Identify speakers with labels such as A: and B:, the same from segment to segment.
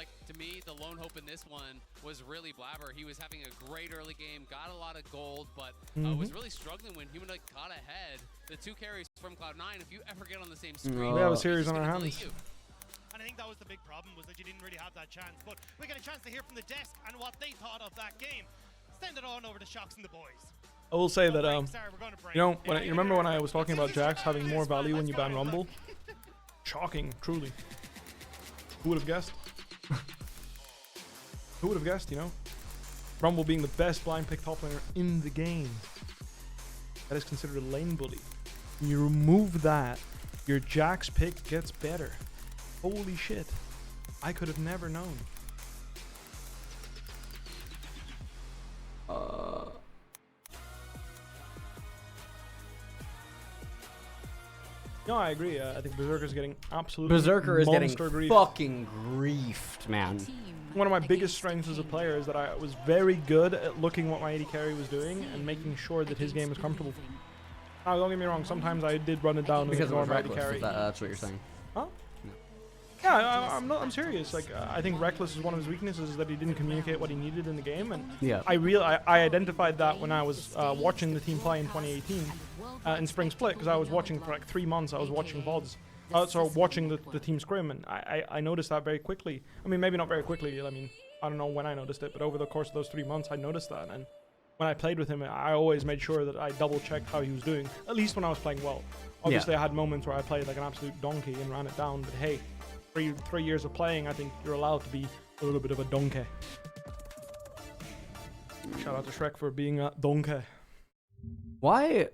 A: like, to me, the lone hope in this one was really Blabber. He was having a great early game, got a lot of gold, but was really struggling when Humanoid got ahead. The two carries from Cloud9, if you ever get on the same screen,
B: we have a series on our hands.
C: And I think that was the big problem, was that you didn't really have that chance. But we get a chance to hear from the desk and what they thought of that game. Send it on over to Shox and the boys.
B: I will say that, you know, you remember when I was talking about Jax having more value when you ban Rumble? Shocking, truly. Who would have guessed? Who would have guessed, you know? Rumble being the best blind pick top laner in the game. That is considered a lane bully. When you remove that, your Jax pick gets better. Holy shit. I could have never known. No, I agree. I think Berserker's getting absolutely
D: Berserker is getting
B: grief.
D: fucking griefed, man.
B: One of my biggest strengths as a player is that I was very good at looking what my AD carry was doing and making sure that his game was comfortable. Now, don't get me wrong. Sometimes I did run it down
D: Because
B: and
D: of
B: ignore my AD
D: reckless.
B: carry.
D: That's what you're saying.
B: Huh? Yeah, I'm serious. Like, I think Reckless is one of his weaknesses, is that he didn't communicate what he needed in the game, and
D: yeah,
B: I identified that when I was watching the team play in 2018 in Spring Split, because I was watching for like 3 months. I was watching VODs, so watching the team scrim, and I noticed that very quickly. I mean, maybe not very quickly. I mean, I don't know when I noticed it, but over the course of those 3 months, I noticed that. And when I played with him, I always made sure that I double checked how he was doing, at least when I was playing well. Obviously, I had moments where I played like an absolute donkey and ran it down, but hey. 3 years of playing, I think you're allowed to be a little bit of a donkey. Shout out to Shrek for being a donkey.
D: Why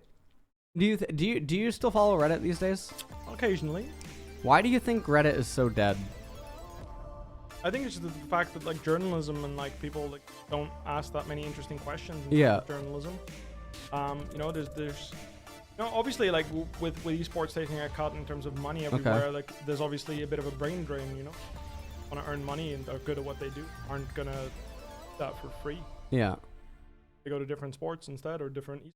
D: do you still follow Reddit these days?
B: Occasionally.
D: Why do you think Reddit is so dead?
B: I think it's the fact that like journalism and like people like don't ask that many interesting questions in journalism. You know, there's no, obviously, like with esports taking a cut in terms of money everywhere, like there's obviously a bit of a brain drain. You know, want to earn money and are good at what they do, aren't gonna do that for free.
D: Yeah,
B: they go to different sports instead or different.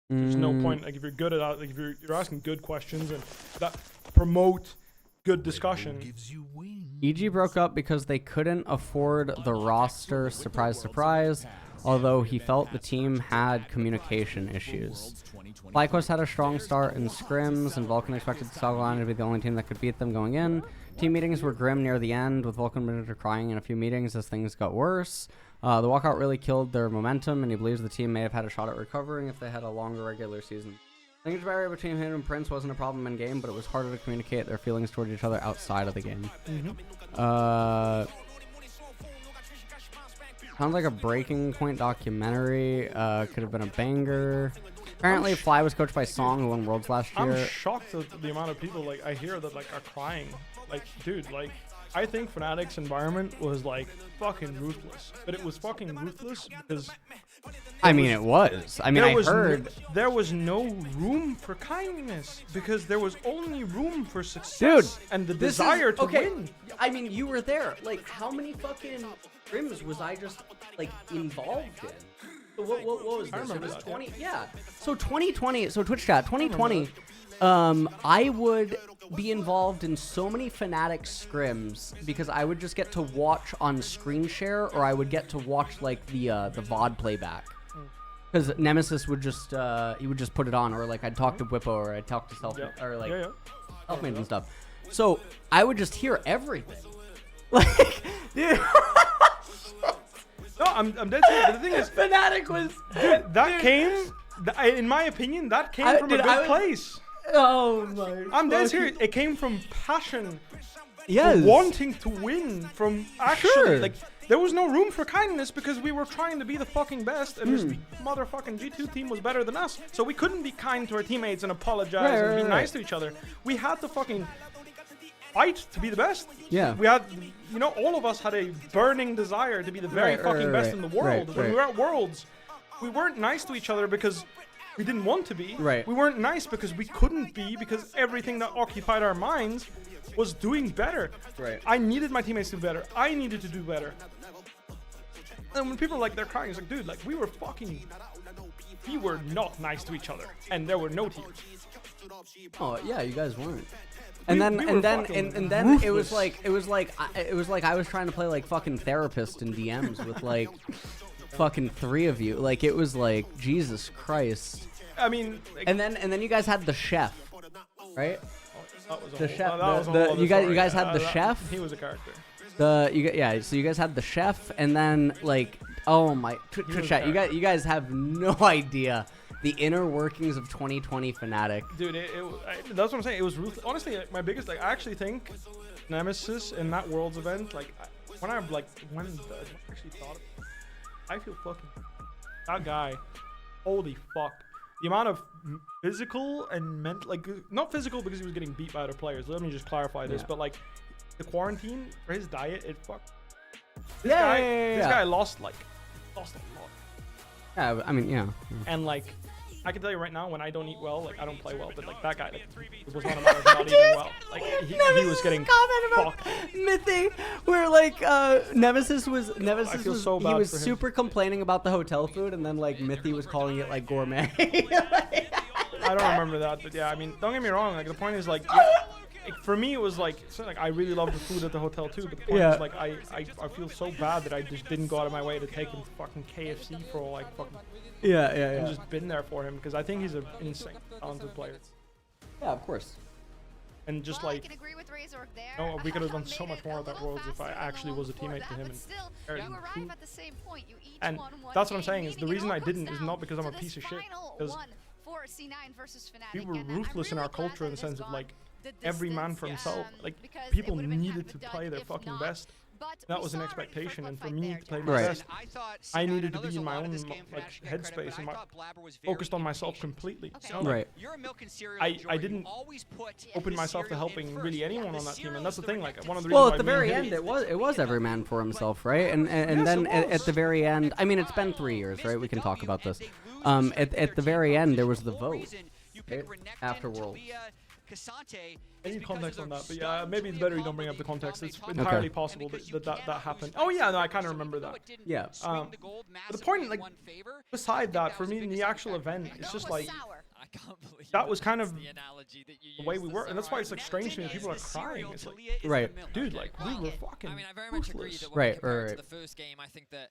B: There's no point. Like if you're good at that, like if you're asking good questions and that promote good discussion.
D: EG broke up because they couldn't afford the roster. Surprise, surprise. Although he felt the team had communication issues. FlyQuest had a strong start in scrims, and Vulcan expected Sogline to be the only team that could beat them going in. Team meetings were grim near the end, with Vulcan manager crying in a few meetings as things got worse. The walkout really killed their momentum, and he believes the team may have had a shot at recovering if they had a longer regular season. Language barrier between him and Prince wasn't a problem in game, but it was harder to communicate their feelings towards each other outside of the game. Sounds like a Breaking Point documentary. Could have been a banger. Apparently, Fly was coached by Song, who won Worlds last year.
B: I'm shocked at the amount of people like I hear that like are crying. Like, dude, like I think Fnatic's environment was like fucking ruthless, but it was fucking ruthless because.
D: I mean, it was. I mean, I heard
B: there was no room for kindness because there was only room for success,
D: dude,
B: and the desire to win.
D: I mean, you were there. Like, how many fucking scrims was I just like involved in? So what was this? It was 20. Yeah. So 2020. So Twitch chat 2020. I would be involved in so many Fnatic scrims because I would just get to watch on screen share, or I would get to watch like the VOD playback. Because Nemesis would just he would just put it on, or like I'd talk to bwipo, or I'd talk to or like Selfmade and stuff. So I would just hear everything. Like, dude.
B: No, I'm dead serious. The thing is,
D: Fnatic was
B: came. In my opinion, that came from a good place.
D: Oh my!
B: I'm dead serious. It came from passion.
D: Yes.
B: Wanting to win, from actually like there was no room for kindness because we were trying to be the fucking best, and this motherfucking G2 team was better than us, so we couldn't be kind to our teammates and apologize and be nice to each other. We had to fucking fight to be the best.
D: Yeah.
B: We had, you know, all of us had a burning desire to be the very fucking best in the world. When we were at Worlds, we weren't nice to each other because we didn't want to be.
D: Right.
B: We weren't nice because we couldn't be, because everything that occupied our minds was doing better.
D: Right.
B: I needed my teammates to do better. I needed to do better. And when people like they're crying, it's like, dude, like we were not nice to each other, and there were no tears.
D: Oh yeah, you guys weren't. And then
B: we
D: and
B: were
D: then
B: fucking
D: and then it
B: ruthless.
D: was like I was trying to play like fucking therapist in DMs with like fucking 3 of you. Like it was like Jesus Christ.
B: I mean, like,
D: And then you guys had the chef, right?
B: that was a
D: The
B: whole-
D: chef.
B: that was a
D: the-
B: whole
D: you
B: other
D: guys
B: story.
D: had the
B: That-
D: chef.
B: He was a character.
D: So you guys had the chef, and then like, oh my,
B: was
D: chat, you
B: character.
D: guys have no idea the inner workings of 2020 Fnatic.
B: Dude, that's what I'm saying. It was ruthless. Honestly, like, my biggest, like, I actually think Nemesis in that Worlds event, like, when I actually thought, I feel fucking, that guy, holy fuck. The amount of physical and mental, like, not physical because he was getting beat by other players. Let me just clarify this,
D: Yeah.
B: but like, the quarantine for his diet, it fucked. This
D: Yeah,
B: guy lost a lot.
D: Yeah, I mean, yeah.
B: And like, I can tell you right now, when I don't eat well, like I don't play well, but like that guy, like, it was not a matter of not eating well. Like he was getting
D: comment about
B: fucked.
D: Mythy, where like Nemesis was
B: feel so
D: he
B: bad
D: was
B: for him.
D: super complaining about the hotel food, and then like Mythy was calling it like gourmet.
B: I don't remember that, but yeah, I mean, don't get me wrong. Like the point is like, for me it was like, so, like I really love the food at the hotel too. But the point
D: Yeah.
B: is like I feel so bad that I just didn't go out of my way to take him to fucking KFC for like fucking and just been there for him because I think he's an insane talented player.
D: Yeah, of course.
B: And just
E: Well, I
B: like,
E: can agree with Razork there.
B: no, we could have done so
E: Made
B: much
E: it
B: more
E: a
B: at that
E: little
B: Worlds if I
E: faster than
B: actually
E: the
B: was a
E: level
B: teammate
E: before
B: to him
E: that,
B: and
E: but still,
B: shared
E: you
B: him
E: arrive
B: food.
E: at the same point. You each
B: And
E: won one
B: that's what I'm
E: game,
B: saying, is the
E: meaning it
B: reason
E: all
B: I
E: comes
B: didn't is
E: down
B: not because I'm
E: to
B: a
E: this
B: piece of shit,
E: final
B: 'cause
E: one for C9 versus
B: we
E: Fnatic,
B: were
E: and I'm
B: ruthless in
E: really
B: our
E: glad
B: culture in
E: that
B: the sense
E: it's
B: of
E: gone
B: like
E: the
B: every man for
E: distance,
B: himself. Like
E: because
B: people
E: it would've been
B: needed
E: kind
B: to
E: of
B: play
E: done
B: their
E: if
B: fucking
E: not.
B: best.
E: But
B: That
E: we
B: was an
E: saw already the
B: expectation,
E: first
B: and for
E: fight
B: me
E: there,
B: to play
E: Jack.
B: my
D: Right.
B: best, I needed to be in my own like headspace and focused on myself completely.
E: Okay.
B: So, like,
D: Right.
F: You're a milk and cereal
B: I
F: enjoyer. You
B: didn't
F: always put
B: open myself to
F: cereal in
B: helping
F: first.
B: really
F: Yeah,
B: anyone
F: the
B: on that team,
F: cereal
B: and that's
F: is
B: the thing. Like
F: redemptive
B: one of the
D: Well,
B: reasons
D: at the
B: why me
D: very
B: and
D: end,
B: Hitty-
D: it was every man for himself, right? And
B: Yes,
D: then
B: it
D: at
B: was.
D: the very end, I mean, it's been 3 years, right? We can talk about this. At the very end, there was the vote right? After Worlds.
B: I need context on that, but yeah, maybe it's better you don't bring up the context. It's entirely possible that happened. Oh yeah, no, I kind of remember that.
D: Yeah.
B: But the point, like, beside that, for me in the actual event, it's just like
A: I can't believe
B: that was kind of
A: the analogy that you
B: the way
A: used
B: we
A: to
B: were, and that's why it's like
A: summarize
B: strange to me. People are crying. It's like,
D: Right.
B: dude, like we were fucking
G: I mean, I very much agree
B: ruthless.
G: that when
D: Right,
G: we compare it
D: right,
G: to
D: right.
G: the first game, I think that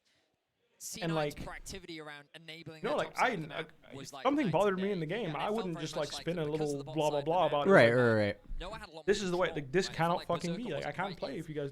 G: C9's
B: And, like,
G: proactivity around enabling
B: You know,
G: their
B: like
G: top side of the map was like
B: something
G: night
B: bothered
G: and
B: me
G: day.
B: in the game.
G: Yeah,
B: I
G: it
B: wouldn't
G: felt
B: just
G: very
B: like
G: much
B: spin a
G: because
B: little
G: of the bomb
B: blah blah
G: side
B: blah
G: of the
B: about
G: map.
B: it.
D: Right.
G: Noah had a lot
B: This
G: more
B: is the way.
G: control.
B: Like this
G: I felt
B: cannot
G: like
B: fucking
G: Berserker
B: be. Like I
G: wasn't
B: can't
G: quite
B: play if you guys.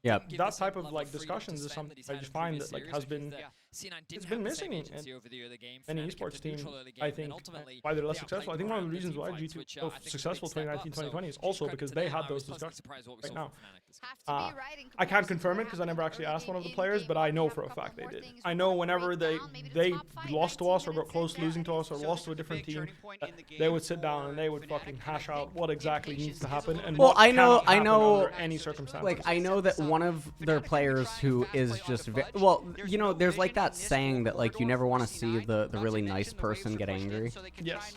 D: Yep.
G: give
B: That
G: the same
B: type of
G: level
B: like
G: freedom to
B: discussions is
G: spend
B: something
G: that he's
B: I
G: had
B: just
G: in
B: find
G: previous
B: that like
G: series.
B: has
G: I
B: been.
G: think that C9 didn't
B: It's
G: have
B: been
G: the same
B: missing
G: agency
B: in
G: over the other game.
B: any
G: Fnatic kept
B: esports
G: the
B: team.
G: neutral early game,
B: I
G: and
B: think
G: ultimately,
B: why they're less
G: yeah,
B: successful. I
G: played
B: think one of the
G: around
B: reasons why
G: team fights,
B: G2
G: which,
B: so
G: I think is a big
B: successful
G: step up.
B: 2019
G: So
B: 2020 is
G: huge
B: also
G: credit
B: because
G: to
B: they
G: them.
B: had
G: I
B: those
G: was pleasantly
B: discussions
G: surprised what we
B: right
G: saw
B: now.
G: from Fnatic this game.
E: Have to be right in
B: I can't
E: comparison
B: confirm
E: to
B: it because I
E: what
B: never
E: happened
B: actually
E: early
B: asked one of the
E: in
B: players,
E: game.
B: but I know
E: We
B: for a
E: have couple
B: fact they
E: more
B: did.
E: things
B: I
E: we
B: know
E: wanna
B: whenever
E: break
B: they
E: down, maybe the
B: they
E: top five,
B: lost to
E: 19
B: us or got
E: minutes
B: close to
E: in
B: losing to
E: there.
B: us or
F: So
B: lost
F: this
B: to a
F: is a
B: different
F: big
B: team,
F: turning point in the
B: they
F: game
B: would sit down
F: for
B: and they would
F: Fnatic,
B: fucking
F: and I
B: hash out
F: think
B: what exactly needs to happen and
D: Well,
B: what
D: I know-
B: cannot
D: I
B: happen
D: know-
B: under any circumstances.
D: Like I know that one of their players who is just well, you know, there's like that saying that like you never want to see the really nice person get angry.
B: Yes.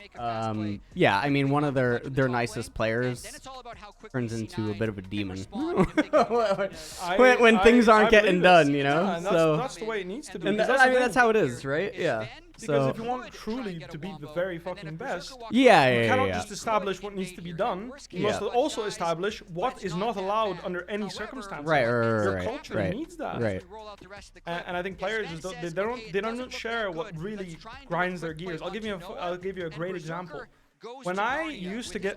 D: Yeah, I mean one of their nicest players turns into a bit of a demon when things aren't getting done, you know.
B: Yeah, and
D: so
B: that's the way it needs to be.
D: and
B: because
D: I
B: that's the
D: mean that's
B: thing.
D: how it is, right? Yeah.
B: Because
D: So
B: if you want truly to be the very fucking best,
D: yeah,
B: you
D: yeah,
B: cannot
D: yeah.
B: just establish what needs to be done. You
D: Yeah.
B: must also establish what is not allowed under any circumstances.
D: Right,
B: Your
D: right,
B: culture
D: right,
B: needs that.
D: right.
B: And I think players just they don't share what really grinds their gears. I'll give you a great example. When I used to get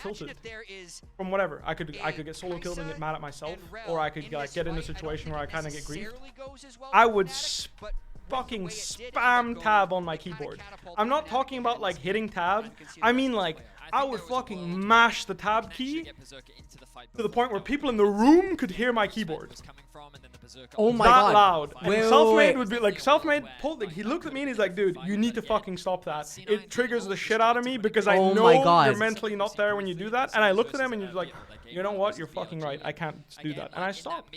B: tilted from whatever, I could get solo killed and get mad at myself, or I could like get in a situation where I kind of get griefed. I would fucking spam tab on my keyboard. I'm not talking about like hitting tab. I mean like I would fucking mash the tab key to the point where people in the room could hear my keyboard.
D: Oh my
B: That
D: god.
B: loud. And
D: Wait,
B: Selfmade
D: wait.
B: would be like, Selfmade pulled, like, he looked at me and he's like, dude, you need to fucking stop that. It triggers the shit out of me because I
D: Oh
B: know
D: my God.
B: you're mentally not there when you do that. And I looked at him and he's like, you know what? You're fucking right. I can't do that. And I stopped.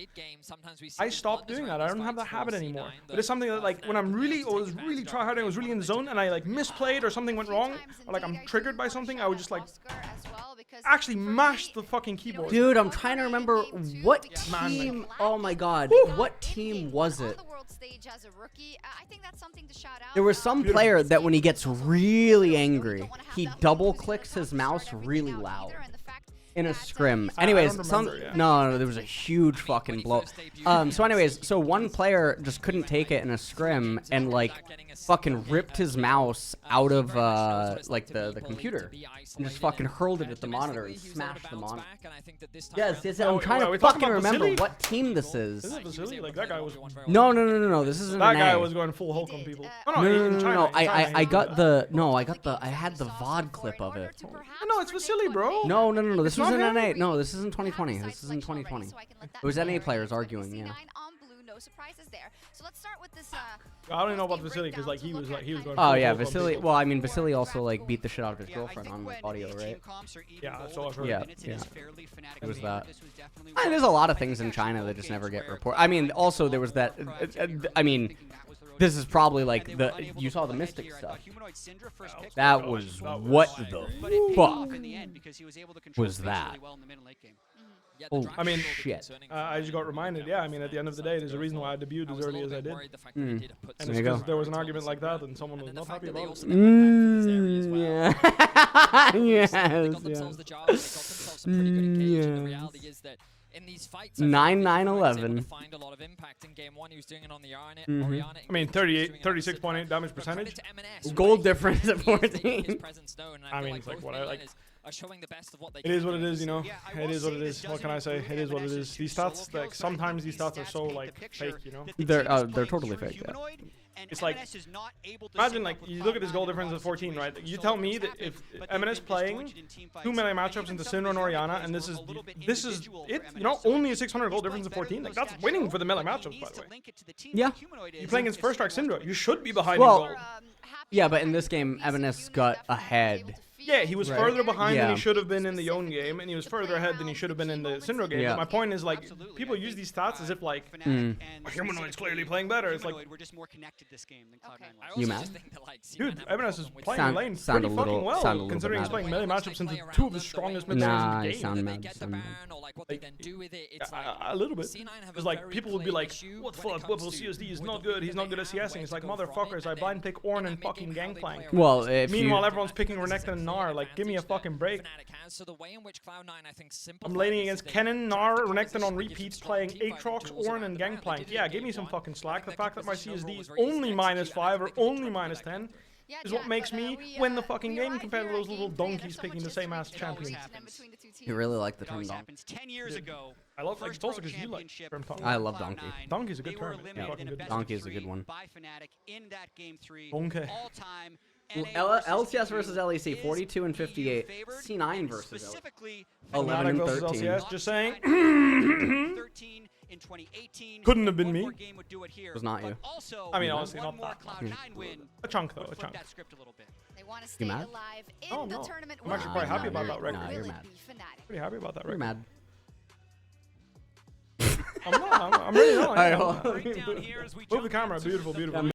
B: I stopped doing that. I don't have that habit anymore. But it's something that like when I was really trying hard, I was really in the zone and I like misplayed or something went wrong, or like I'm triggered by something, I would just like actually mash the fucking keyboard.
D: Dude, I'm trying to remember what
B: Man,
D: team. Oh my god, what team was it? There was some player that when he gets really angry, he double clicks his mouse really loud. In a scrim.
B: I
D: Anyways,
B: don't
D: some
B: remember, yeah.
D: no, there was a huge fucking blow. So anyways, so one player just couldn't take it in a scrim and like fucking ripped his mouse out of like the computer and just fucking hurled it at the monitor and smashed the monitor. Yes, I'm trying
B: we
D: to
B: talking
D: fucking
B: about
D: remember
B: Vasily?
D: what team this is.
B: Isn't it Vasily? Like that guy was.
D: No. This isn't
B: That
D: an
B: guy
D: A.
B: was going full Hulk on people.
D: No.
B: In China,
D: I got the I had the VOD clip of it.
B: No, it's Vasily, bro.
D: No. This was
B: not
D: an
B: him?
D: NA. No, this isn't 2020. This is in 2020. It was NA players arguing, yeah.
E: No surprises there. So let's start with this.
B: I don't even know about Vasily because like he was going.
D: Oh
B: full
D: yeah,
B: Hulk on
D: Vasily.
B: people.
D: Well, I mean, Vasily also like beat the shit out of his girlfriend on audio, right?
B: Yeah, so I've heard.
D: Yeah. It was that. There's a lot of things in China that just never get reported. I mean, also there was that. I mean, this is probably like you saw the Mystic stuff. That was what the fuck was that? Oh,
B: I mean,
D: shit.
B: I just got reminded. Yeah, I mean, at the end of the day, there's a reason why I debuted as early as I did. And
D: There
B: it's
D: you go.
B: because there was an argument like that, and someone was not happy about it.
D: Yeah. Yes. Yeah.
G: In these fights,
D: 9-9-11.
G: find a lot of impact in game one. He was doing it on the
B: I mean, 36.8 damage percentage.
D: Gold difference at 14.
B: I mean, it's like what I like.
G: Are showing the best of what they
B: It is what it is, you know. It is what it is. What can I say? It is what it is. These stats, like sometimes these stats are so like fake, you know.
D: They're totally fake. Yeah.
B: It's like, imagine like you look at this goal difference of 14, right? You tell me that if M&S playing 2 melee matchups into Syndra and Orianna, and this is it, you know, only a 600 goal difference of 14, like that's winning for the melee matchups, by the way.
D: Yeah.
B: You're playing against first strike Syndra, you should be behind
D: Well,
B: in goal.
D: Yeah, but in this game, M&S got ahead.
B: Yeah, he was further behind than
D: Yeah.
B: he should have been in the Yone game, and he was further ahead than he should have been in the Syndra game.
D: Yeah.
B: But my point is, like, people use these stats as if, like, Humanoid's clearly playing better. It's like,
F: we're just more connected this game than Cloud9 was.
D: You mad?
B: dude, Evanes is playing
D: Sound-
B: lane
D: sound
B: pretty
D: a little-
B: fucking well,
D: sound a little bit
B: considering he's
D: mad.
B: playing melee matchups into 2 of the strongest mid laners
D: Nah,
B: in the
D: I
B: game.
D: sound mad.
B: A little bit. Because, like, people would be like, what the fuck, Whipple CSD is not good, he's not good at CSing. It's like, motherfuckers, I blind pick Ornn and fucking Gangplank.
D: Well, if
B: Meanwhile,
D: you...
B: everyone's picking Renekton and Gnar, like, give me a fucking break.
G: So the way in which Cloud9, I think,
B: I'm laning against Kennen, Gnar, Renekton on repeats, playing Aatrox, Ornn, and Gangplank. Yeah, give me some fucking slack. The fact that my CSD is only -5 or only -10 is what makes me win the fucking game compared to those little donkeys picking the same ass champions.
D: You really like the
F: It
D: term
F: always
D: donkey.
F: happens. 10 years ago.
B: I love, like, it's also
F: First
B: because you like
F: championship
B: term talk.
D: I love donkey.
B: Donkey's a good
F: They were
B: term.
F: eliminated
B: Yeah,
F: in
B: fucking
F: a
B: good.
F: best
D: Donkey
F: of
D: is a
F: 3
D: good one.
F: by Fnatic in that game 3.
B: Donkey.
F: All time.
D: LCS versus LEC, 42 and 58. C9 versus
F: specifically
D: 11 and
B: Fnatic versus
D: 13.
B: LCS, just saying.
F: 13 in 2018.
B: Couldn't have been
F: One
B: me.
F: more game would do it here.
D: Was not
F: But
D: you.
F: Also,
B: I mean, honestly,
F: one
B: not
F: more
B: that much.
F: Cloud9 win.
B: A chunk, though, a
F: Flip
B: chunk.
F: that script a little bit.
E: They want to stay
D: mad?
E: alive in
B: Oh,
E: the
B: no.
E: tournament.
B: I'm actually
E: Will
B: quite
E: it
B: happy
E: be
B: about that
E: Fnatic?
B: record.
D: Nah, you're
E: Will it
D: mad.
E: be Fnatic?
B: Pretty happy about that
D: You're
B: record.
D: mad.
B: I'm not. I'm really not.
D: Alright,
B: Yeah,
D: well,
B: I'm not. Move the camera. Beautiful, beautiful.